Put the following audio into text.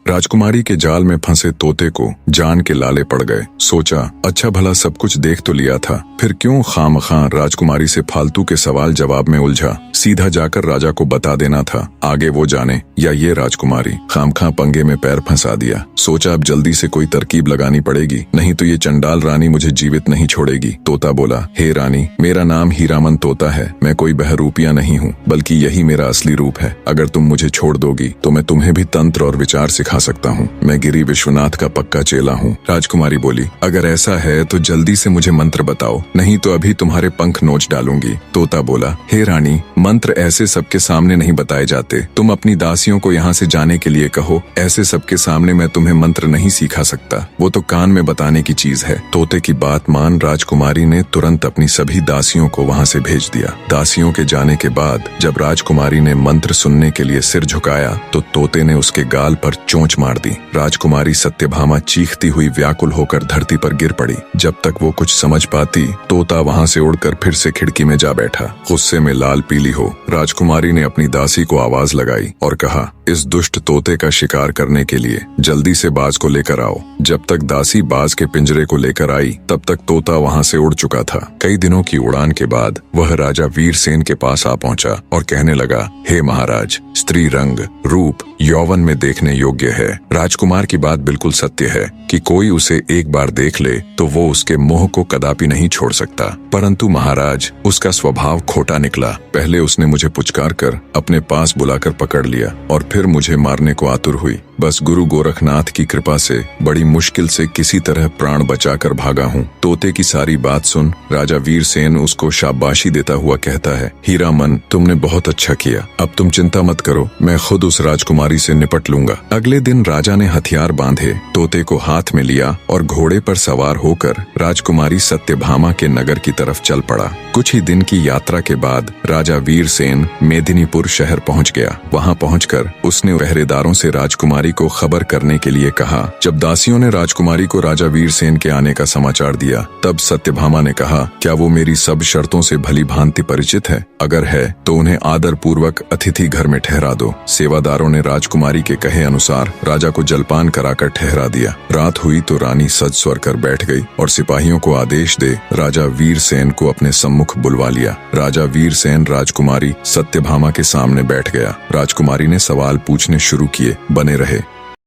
राजकुमारी के जाल में फंसे तोते को जान के लाले पड़ गए। सोचा अच्छा भला सब कुछ देख तो लिया था, फिर क्यों खामखां राजकुमारी से फालतू के सवाल जवाब में उलझा। सीधा जाकर राजा को बता देना था, आगे वो जाने या ये राजकुमारी। खामखां पंगे में पैर फंसा दिया। सोचा अब जल्दी से कोई तरकीब लगानी पड़ेगी, नहीं तो ये चंडाल रानी मुझे जीवित नहीं छोड़ेगी। तोता बोला, हे रानी, मेरा नाम हीरामन तोता है। मैं कोई बहरूपिया नहीं हूँ, बल्कि यही मेरा असली रूप है। अगर तुम मुझे छोड़ दोगी तो मैं तुम्हें भी तंत्र और विचार सिखा सकता हूँ। मैं गिरी विश्वनाथ का पक्का चेला हूँ। राजकुमारी बोली, अगर ऐसा है तो जल्दी से मुझे मंत्र बताओ, नहीं तो अभी तुम्हारे पंख नोच डालूंगी। तोता बोला, हे रानी, मंत्र ऐसे सबके सामने नहीं बताए जाते। तुम अपनी दासियों को यहाँ से जाने के लिए कहो। ऐसे सबके सामने मैं तुम्हें मंत्र नहीं सिखा सकता, वो तो कान में बताने की चीज है। तोते की बात मान राजकुमारी ने तुरंत अपनी सभी दासियों को वहाँ से भेज दिया। दासियों के जाने के बाद जब राजकुमारी ने मंत्र सुनने के लिए सिर झुकाया तो तोते ने उसके गाल पर चोंच मार दी। राजकुमारी सत्यभामा चीखती हुई व्याकुल होकर धरती पर गिर पड़ी। जब तक वो कुछ समझ पाती, तोता वहाँ से उड़कर फिर से खिड़की में जा बैठा। गुस्से में लाल पीली हो राजकुमारी ने अपनी दासी को आवाज लगाई और कहा, इस दुष्ट तोते का शिकार करने के लिए जल्दी से बाज को लेकर आओ। जब तक दासी बाज के पिंजरे को लेकर आई तब तक तोता वहाँ से उड़ चुका था। कई दिनों की उड़ान के बाद वह राजा वीरसेन के पास आ पहुंचा और कहने लगा, हे महाराज, स्त्री रंग, रूप, यौवन में देखने योग्य है। राजकुमार की बात बिल्कुल सत्य है कि कोई उसे एक बार देख ले तो वो उसके मोह को कदापि नहीं छोड़ सकता। परंतु महाराज, उसका स्वभाव खोटा निकला। पहले उसने मुझे पुचकार कर अपने पास बुलाकर पकड़ लिया और फिर मुझे मारने को आतुर हुई। बस गुरु गोरखनाथ की कृपा से बड़ी मुश्किल से किसी तरह प्राण बचाकर भागा हूँ। तोते की सारी बात सुन राजा वीरसेन उसको शाबाशी देता हुआ कहता है, हीरामन, तुमने बहुत अच्छा किया। अब तुम चिंता मत करो, मैं खुद उस राजकुमारी से निपट लूंगा। अगले दिन राजा ने हथियार बांधे, तोते को हाथ में लिया और घोड़े पर सवार होकर राजकुमारी सत्यभामा के नगर की तरफ चल पड़ा। कुछ ही दिन की यात्रा के बाद राजा वीरसेन मेदिनीपुर शहर पहुंच गया। वहां पहुंचकर उसने पहरेदारों से राजकुमारी को खबर करने के लिए कहा। जब दासियों ने राजकुमारी को राजा वीरसेन के आने का समाचार दिया तब सत्यभामा ने कहा, क्या वो मेरी सब शर्तों से भली भांति परिचित है? अगर है तो उन्हें आदर पूर्वक अतिथि घर में ठहरा दो। सेवादारों ने राजकुमारी के कहे अनुसार राजा को जलपान कराकर ठहरा दिया। रात हुई तो रानी सज स्वर कर बैठ गई और सिपाहियों को आदेश दे राजा वीरसेन को अपने सम्मुख बुलवा लिया। राजा वीरसेन राजकुमारी सत्यभामा के सामने बैठ गया। राजकुमारी ने सवाल पूछने शुरू किए। बने रहे।